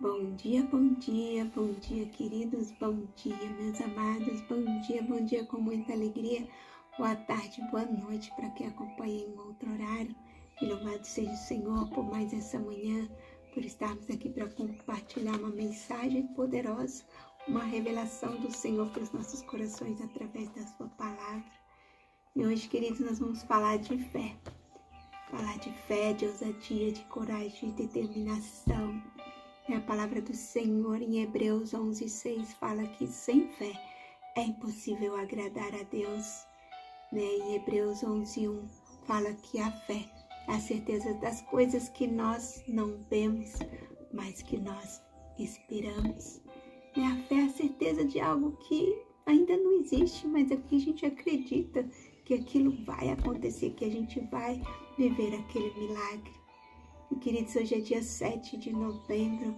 Bom dia, queridos, bom dia, meus amados, bom dia com muita alegria, boa tarde, boa noite para quem acompanha em outro horário. E louvado seja o Senhor por mais essa manhã, por estarmos aqui para compartilhar uma mensagem poderosa, uma revelação do Senhor para os nossos corações através da sua palavra. E hoje, queridos, nós vamos falar de fé, de ousadia, de coragem, de determinação. A palavra do Senhor em Hebreus 11:6 fala que sem fé é impossível agradar a Deus. Em Hebreus 11:1 fala que a fé é a certeza das coisas que nós não vemos, mas que nós esperamos. A fé é a certeza de algo que ainda não existe, mas aqui a gente acredita que aquilo vai acontecer, que a gente vai viver aquele milagre. E, queridos, hoje é dia 7 de novembro,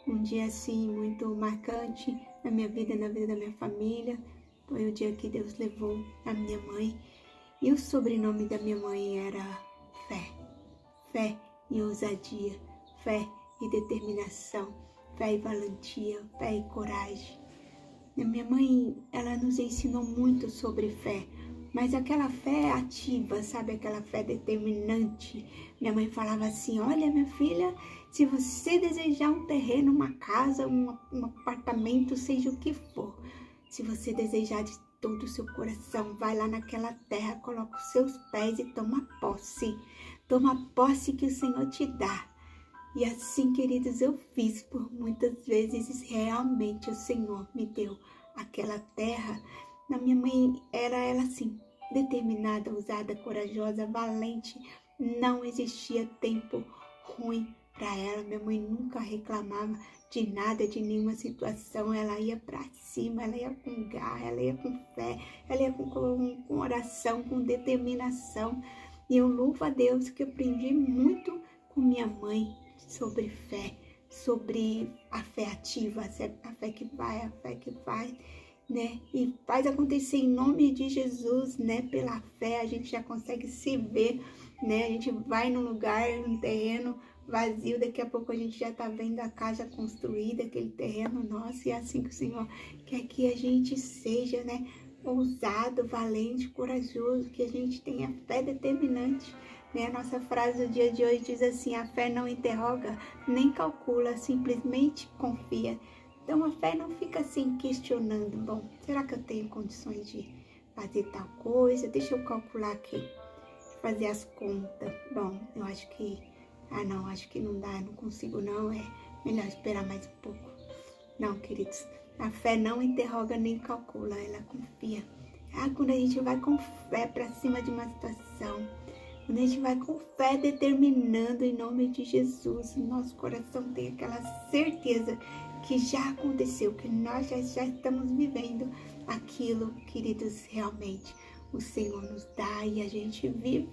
um dia assim muito marcante na minha vida, na vida da minha família. Foi o dia que Deus levou a minha mãe e o sobrenome da minha mãe era fé e ousadia, fé e determinação, fé e valentia, fé e coragem. A minha mãe, ela nos ensinou muito sobre fé, mas aquela fé ativa, sabe? Aquela fé determinante. Minha mãe falava assim, olha minha filha, se você desejar um terreno, uma casa, um apartamento, seja o que for, se você desejar de todo o seu coração, vai lá naquela terra, coloca os seus pés e toma posse que o Senhor te dá. E assim, queridos, eu fiz por muitas vezes, realmente o Senhor me deu aquela terra. A minha mãe era ela assim, determinada, ousada, corajosa, valente. Não existia tempo ruim para ela. Minha mãe nunca reclamava de nada, de nenhuma situação. Ela ia para cima, ela ia com garra, ela ia com fé, ela ia com oração, com determinação. E eu louvo a Deus que eu aprendi muito com minha mãe sobre fé, sobre a fé ativa, a fé que vai, a fé que faz. E faz acontecer em nome de Jesus, pela fé a gente já consegue se ver, a gente vai num lugar, num terreno vazio, daqui a pouco a gente já tá vendo a casa construída, aquele terreno nosso, e é assim que o Senhor quer que a gente seja, ousado, valente, corajoso, que a gente tenha fé determinante. A nossa frase do dia de hoje diz assim, a fé não interroga, nem calcula, simplesmente confia. Então a fé não fica assim questionando, bom, será que eu tenho condições de fazer tal coisa? Deixa eu calcular aqui, fazer as contas. Bom, eu acho que, acho que não dá, não consigo não, é melhor esperar mais um pouco. Não, queridos, a fé não interroga nem calcula, ela confia. Quando a gente vai com fé para cima de uma situação, quando a gente vai com fé determinando em nome de Jesus, o nosso coração tem aquela certeza que já aconteceu, que nós já estamos vivendo aquilo, queridos, realmente o Senhor nos dá e a gente vive.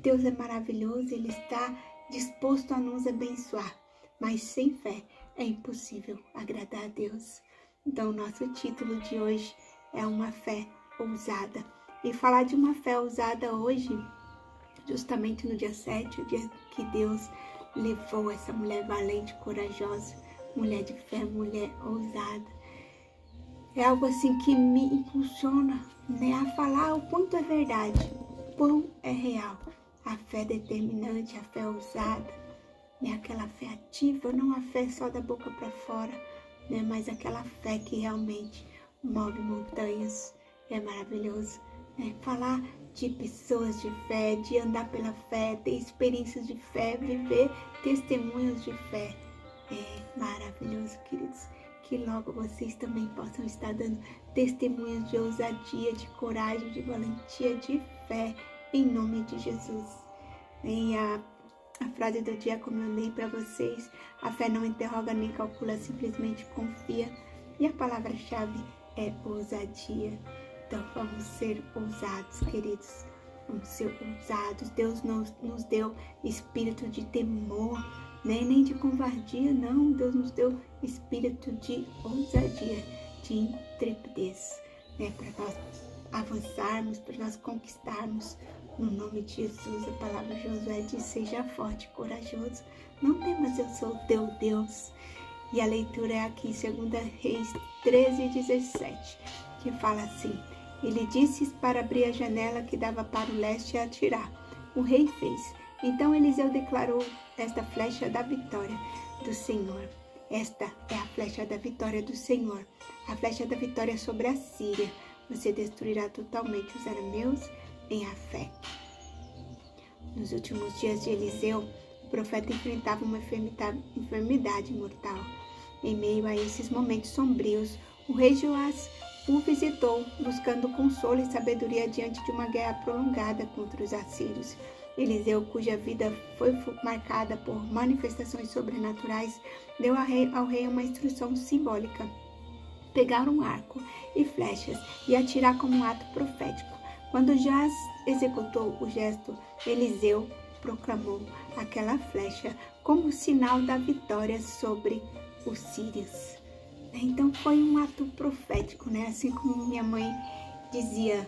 Deus é maravilhoso, Ele está disposto a nos abençoar, mas sem fé é impossível agradar a Deus. Então, nosso título de hoje é uma fé ousada. E falar de uma fé ousada hoje, justamente no dia 7, o dia que Deus levou essa mulher valente, corajosa, mulher de fé, mulher ousada. É algo assim que me impulsiona, a falar o quanto é verdade, o quão é real. A fé determinante, a fé ousada, aquela fé ativa, não a fé só da boca para fora, mas aquela fé que realmente move montanhas. É maravilhoso, falar de pessoas de fé, de andar pela fé, ter experiências de fé, viver testemunhos de fé. É maravilhoso, queridos, que logo vocês também possam estar dando testemunhos de ousadia, de coragem, de valentia, de fé, em nome de Jesus. E a frase do dia, como eu li para vocês, a fé não interroga nem calcula, simplesmente confia. E a palavra-chave é ousadia. Então vamos ser ousados, queridos. Vamos ser ousados. Deus nos deu espírito de temor, nem de covardia, não. Deus nos deu espírito de ousadia, de intrepidez, para nós avançarmos, para nós conquistarmos. No nome de Jesus, a palavra de Josué diz, seja forte e corajoso. Não temas, eu sou o teu Deus. E a leitura é aqui, 2 Reis 13:17, que fala assim: ele disse para abrir a janela que dava para o leste e atirar. O rei fez. Então Eliseu declarou: esta flecha da vitória do Senhor. Esta é a flecha da vitória do Senhor, a flecha da vitória sobre a Síria. Você destruirá totalmente os arameus em Afec. Nos últimos dias de Eliseu, o profeta enfrentava uma enfermidade mortal. Em meio a esses momentos sombrios, o rei Joás o visitou, buscando consolo e sabedoria diante de uma guerra prolongada contra os assírios. Eliseu, cuja vida foi marcada por manifestações sobrenaturais, deu ao rei uma instrução simbólica: pegar um arco e flechas e atirar como um ato profético. Quando Joás executou o gesto, Eliseu proclamou aquela flecha como sinal da vitória sobre os sírios. Então foi um ato profético, né? Assim como minha mãe dizia: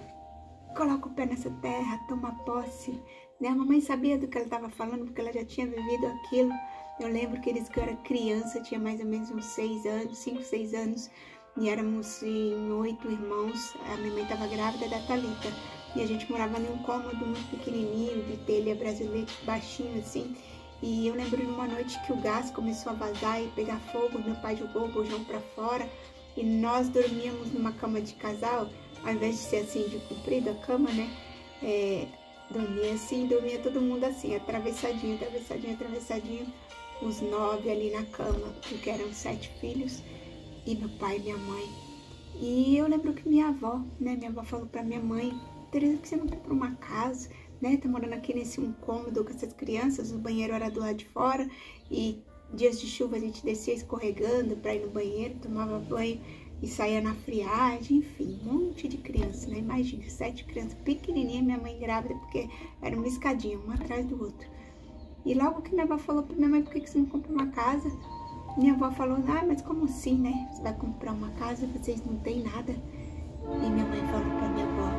coloca o pé nessa terra, toma posse. Né? A mamãe sabia do que ela estava falando, porque ela já tinha vivido aquilo. Eu lembro que eu era criança, tinha mais ou menos uns 5, 6 anos, e éramos em 8 irmãos. A minha mãe estava grávida da Thalita, e a gente morava num cômodo muito pequenininho, de telha brasileira, baixinho assim. E eu lembro numa noite que o gás começou a vazar e pegar fogo, meu pai jogou o bujão para fora, e nós dormíamos numa cama de casal, ao invés de ser assim de comprido a cama, né? Dormia assim, dormia todo mundo assim, atravessadinho, os 9 ali na cama, porque eram 7 filhos, e meu pai e minha mãe. E eu lembro que minha avó falou pra minha mãe: Tereza, por que você não vai pra uma casa, né? Tá morando aqui nesse um cômodo com essas crianças, o banheiro era do lado de fora, e dias de chuva a gente descia escorregando pra ir no banheiro, tomava banho e saía na friagem, enfim, um monte de criança, né? Imagina, 7 crianças pequenininhas, minha mãe grávida, porque era uma escadinha, um atrás do outro. E logo que minha avó falou pra minha mãe: por que você não compra uma casa? Minha avó falou: ah, mas como assim, né? Você vai comprar uma casa, vocês não têm nada. E minha mãe falou pra minha avó: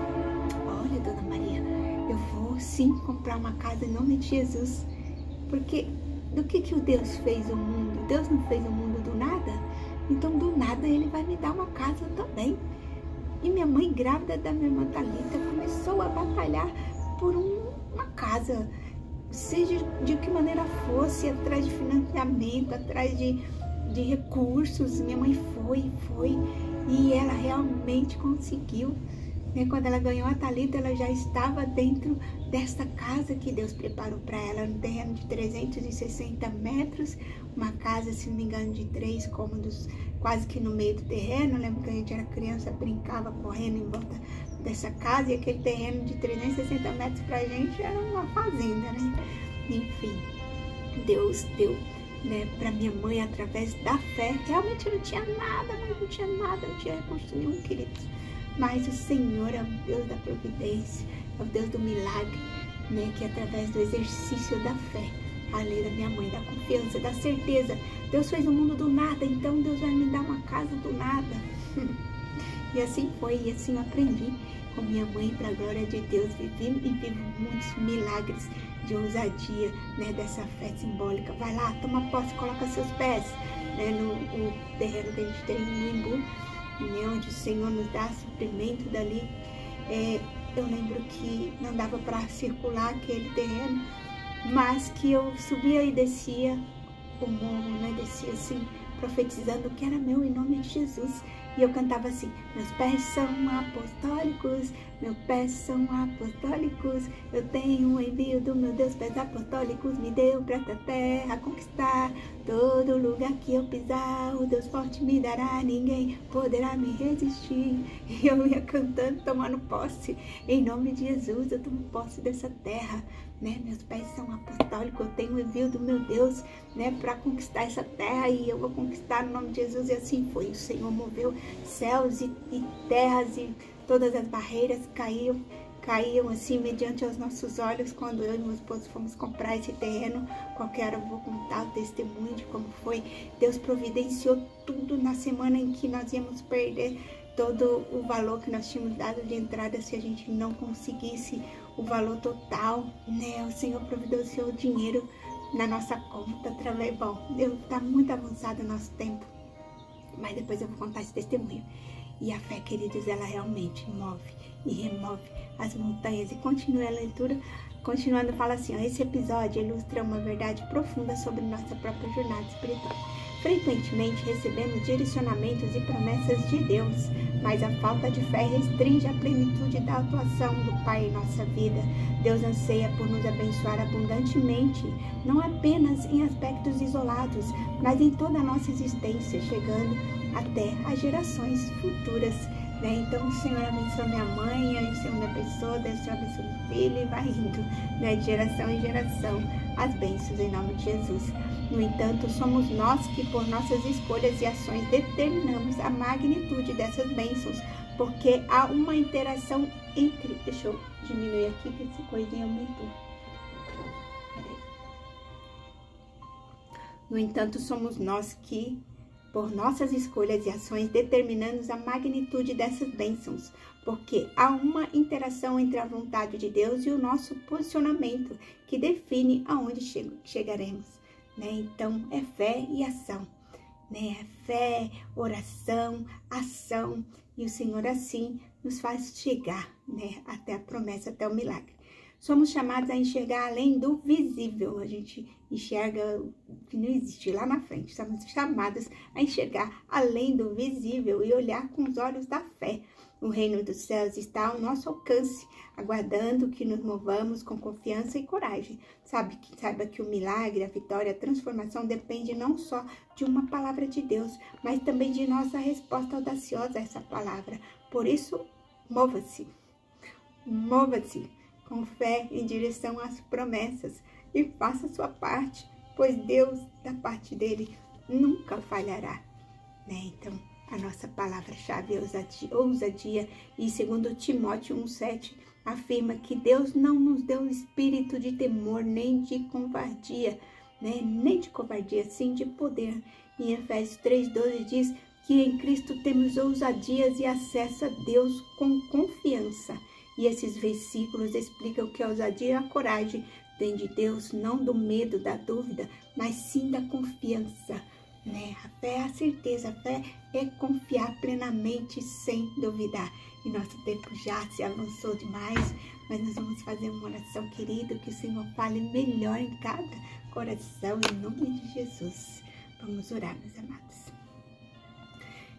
olha, dona Maria, eu vou sim comprar uma casa em nome de Jesus. Porque do que o Deus fez o mundo? Deus não fez o mundo do nada? Então, do nada, ele vai me dar uma casa também. E minha mãe, grávida da minha irmã Thalita, começou a batalhar por uma casa, seja de que maneira fosse, atrás de financiamento, atrás de recursos. Minha mãe foi, e ela realmente conseguiu. Quando ela ganhou a Thalita, ela já estava dentro desta casa que Deus preparou para ela, no terreno de 360 metros, uma casa, se não me engano, de 3 cômodos, quase que no meio do terreno. Eu lembro que a gente era criança, brincava correndo em volta dessa casa, e aquele terreno de 360 metros pra gente era uma fazenda, né? Enfim, Deus deu, né, para minha mãe através da fé. Realmente não tinha nada, não tinha recurso nenhum, queridos. Mas o Senhor é o Deus da providência, é o Deus do milagre, né? Que através do exercício da fé, a lei da minha mãe, da confiança, da certeza, Deus fez o mundo do nada, então Deus vai me dar uma casa do nada. E assim foi, e assim eu aprendi com minha mãe, para a glória de Deus, vivo muitos milagres de ousadia, né? Dessa fé simbólica. Vai lá, toma posse, coloca seus pés, né? No terreno que a gente tem no Imbu, onde o Senhor nos dá suprimento dali. Eu lembro que não dava para circular aquele terreno, mas que eu subia e descia o morro, né? Descia assim, profetizando o que era meu em nome de Jesus. E eu cantava assim: meus pés são apostólicos, meus pés são apostólicos, eu tenho o envio do meu Deus, pés apostólicos, me deu pra esta terra conquistar, todo lugar que eu pisar, o Deus forte me dará, ninguém poderá me resistir. E eu ia cantando, tomando posse, em nome de Jesus, eu tomo posse dessa terra, né? Meus pés são apostólicos, eu tenho o envio do meu Deus, né, para conquistar essa terra, e eu vou conquistar no nome de Jesus. E assim foi, o Senhor moveu céus e terras, e todas as barreiras caíam assim mediante aos nossos olhos quando eu e meu esposo fomos comprar esse terreno. Qualquer hora eu vou contar o testemunho de como foi. Deus providenciou tudo na semana em que nós íamos perder todo o valor que nós tínhamos dado de entrada se a gente não conseguisse o valor total, né? O Senhor providenciou dinheiro na nossa conta, através, bom, está muito avançado o nosso tempo, mas depois eu vou contar esse testemunho. E a fé, queridos, ela realmente move e remove as montanhas. E continue a leitura, continuando, fala assim, ó, esse episódio ilustra uma verdade profunda sobre nossa própria jornada espiritual. Frequentemente recebemos direcionamentos e promessas de Deus, mas a falta de fé restringe a plenitude da atuação do Pai em nossa vida. Deus anseia por nos abençoar abundantemente, não apenas em aspectos isolados, mas em toda a nossa existência, chegando até as gerações futuras. Então o Senhor abençoa minha mãe, o Senhor me abençoa, Deus te abençoa meu filho, e vai indo, de geração em geração, as bênçãos em nome de Jesus. No entanto, somos nós que, por nossas escolhas e ações, determinamos a magnitude dessas bênçãos, porque há uma interação entre... Deixa eu diminuir aqui, que esse coisinha aumentou. No entanto, somos nós que, por nossas escolhas e ações, determinamos a magnitude dessas bênçãos, porque há uma interação entre a vontade de Deus e o nosso posicionamento, que define aonde chegaremos. Então, é fé e ação, É fé, oração, ação, e o Senhor assim nos faz chegar, até a promessa, até o milagre. Somos chamados a enxergar além do visível, a gente enxerga o que não existe lá na frente. Somos chamados a enxergar além do visível e olhar com os olhos da fé. O reino dos céus está ao nosso alcance, aguardando que nos movamos com confiança e coragem. Saiba que o milagre, a vitória, a transformação depende não só de uma palavra de Deus, mas também de nossa resposta audaciosa a essa palavra. Por isso, mova-se com fé em direção às promessas e faça a sua parte, pois Deus, da parte dele, nunca falhará. Então, a nossa palavra-chave é ousadia, e segundo Timóteo 1,7, afirma que Deus não nos deu um espírito de temor, nem de covardia, sim de poder. Em Efésios 3,12 diz que em Cristo temos ousadias e acesso a Deus com confiança. E esses versículos explicam que a ousadia e a coragem vem de Deus, não do medo, da dúvida, mas sim da confiança. A fé é a certeza, a fé é confiar plenamente sem duvidar. E nosso tempo já se avançou demais, mas nós vamos fazer uma oração, querido, que o Senhor fale melhor em cada coração, em nome de Jesus. Vamos orar, meus amados.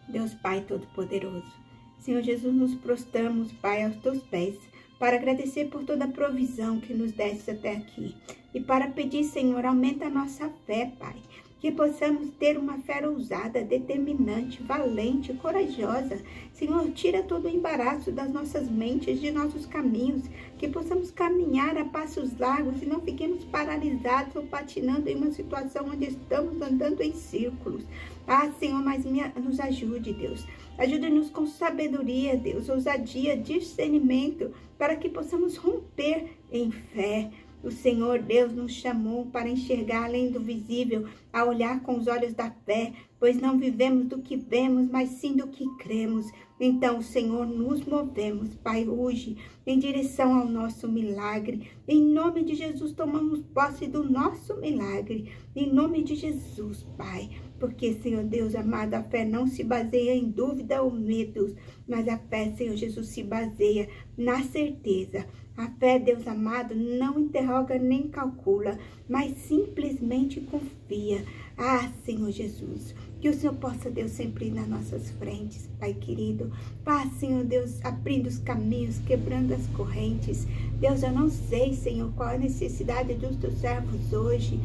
Deus Pai Todo-Poderoso, Senhor Jesus, nos prostramos, Pai, aos teus pés, para agradecer por toda a provisão que nos deste até aqui. E para pedir, Senhor, aumenta a nossa fé, Pai. Que possamos ter uma fé ousada, determinante, valente, corajosa. Senhor, tira todo o embaraço das nossas mentes, de nossos caminhos. Que possamos caminhar a passos largos e não fiquemos paralisados ou patinando em uma situação onde estamos andando em círculos. Senhor, mas nos ajude, Deus. Ajude-nos com sabedoria, Deus, ousadia, discernimento, para que possamos romper em fé. O Senhor Deus nos chamou para enxergar além do visível, a olhar com os olhos da fé, pois não vivemos do que vemos, mas sim do que cremos. Então, Senhor, nos movemos, Pai, hoje, em direção ao nosso milagre. Em nome de Jesus, tomamos posse do nosso milagre. Em nome de Jesus, Pai. Porque, Senhor Deus amado, a fé não se baseia em dúvida ou medos, mas a fé, Senhor Jesus, se baseia na certeza. A fé, Deus amado, não interroga nem calcula, mas simplesmente confia. Senhor Jesus, que o Senhor possa, Deus, sempre ir nas nossas frentes, Pai querido. Senhor Deus, abrindo os caminhos, quebrando as correntes. Deus, eu não sei, Senhor, qual é a necessidade dos teus servos hoje.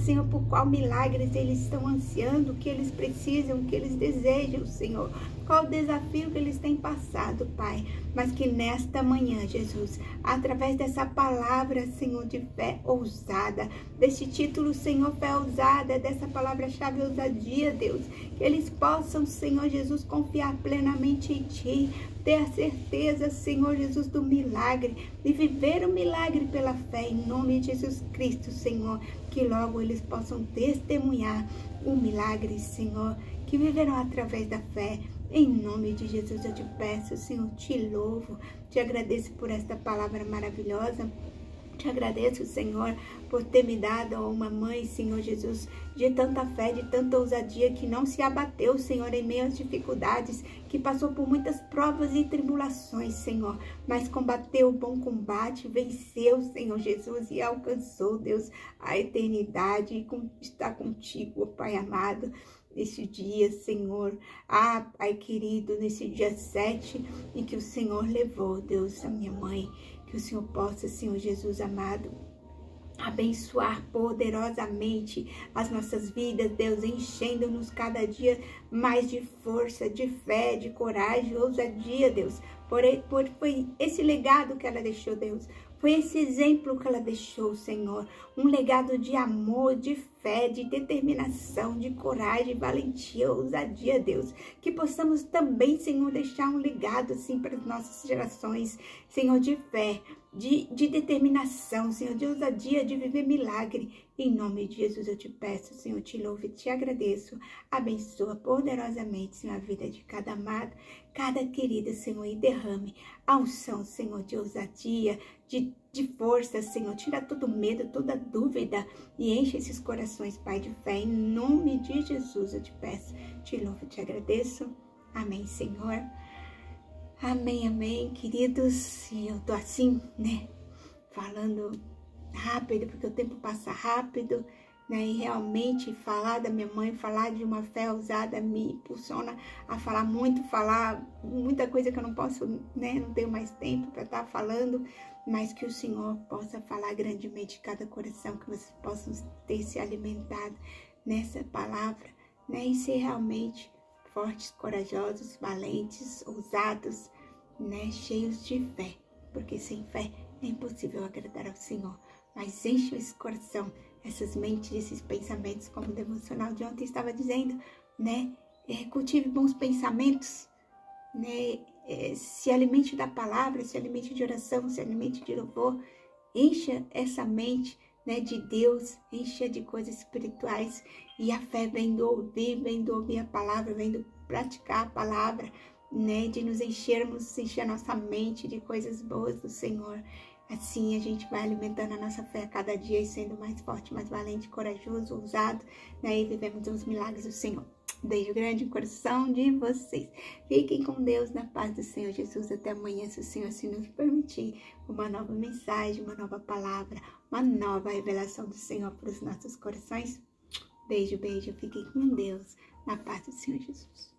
Senhor, por qual milagres eles estão ansiando, o que eles precisam, o que eles desejam, Senhor. Qual o desafio que eles têm passado, Pai. Mas que nesta manhã, Jesus, através dessa palavra, Senhor, de fé ousada, deste título, Senhor, fé ousada, dessa palavra-chave ousadia, Deus, que eles possam, Senhor Jesus, confiar plenamente em Ti, ter a certeza, Senhor Jesus, do milagre, e viver o milagre pela fé, em nome de Jesus Cristo, Senhor, que logo eles possam testemunhar o milagre, Senhor, que viverão através da fé. Em nome de Jesus eu te peço, Senhor, te louvo, te agradeço por esta palavra maravilhosa, Te agradeço, Senhor, por ter me dado uma mãe, Senhor Jesus, de tanta fé, de tanta ousadia, que não se abateu, Senhor, em meio às dificuldades, que passou por muitas provas e tribulações, Senhor, mas combateu o bom combate, venceu, Senhor Jesus, e alcançou, Deus, a eternidade, e está contigo, Pai amado, nesse dia, Senhor. Pai querido, nesse dia 7, em que o Senhor levou, Deus, a minha mãe. Que o Senhor possa, Senhor Jesus amado, abençoar poderosamente as nossas vidas, Deus, enchendo-nos cada dia mais de força, de fé, de coragem, ousadia, Deus. Foi esse legado que ela deixou, Deus. Foi esse exemplo que ela deixou, Senhor. Um legado de amor, de fé, de determinação, de coragem, valentia, ousadia, Deus. Que possamos também, Senhor, deixar um legado, assim, para as nossas gerações, Senhor, de fé, de determinação, Senhor, de ousadia, de viver milagre. Em nome de Jesus eu te peço, Senhor, te louvo e te agradeço. Abençoa poderosamente, Senhor, a vida de cada amado, cada querida, Senhor, e derrame a unção, Senhor, de ousadia, de força, Senhor. Tira todo medo, toda dúvida e enche esses corações, Pai, de fé. Em nome de Jesus eu te peço, te louvo e te agradeço. Amém, Senhor. Amém, amém, queridos. E eu tô assim, né, falando rápido, porque o tempo passa rápido, né, e realmente falar da minha mãe, falar de uma fé ousada me impulsiona a falar muita coisa que eu não posso, né, não tenho mais tempo para estar falando, mas que o Senhor possa falar grandemente em cada coração, que vocês possam ter se alimentado nessa palavra, né, e ser realmente fortes, corajosos, valentes, ousados, né, cheios de fé, porque sem fé é impossível agradar ao Senhor. Mas enche esse coração, essas mentes, esses pensamentos, como o devocional de ontem estava dizendo, né, cultive bons pensamentos, né, se alimente da palavra, se alimente de oração, se alimente de louvor, encha essa mente, né, de Deus, encha de coisas espirituais, e a fé vem do ouvir a palavra, vem do praticar a palavra, né, de nos encher a nossa mente de coisas boas do Senhor. Assim a gente vai alimentando a nossa fé a cada dia e sendo mais forte, mais valente, corajoso, ousado, né, e vivemos os milagres do Senhor. Beijo grande no coração de vocês. Fiquem com Deus, na paz do Senhor Jesus. Até amanhã, se o Senhor assim nos permitir, uma nova mensagem, uma nova palavra, uma nova revelação do Senhor para os nossos corações. Beijo, beijo. Fiquem com Deus, na paz do Senhor Jesus.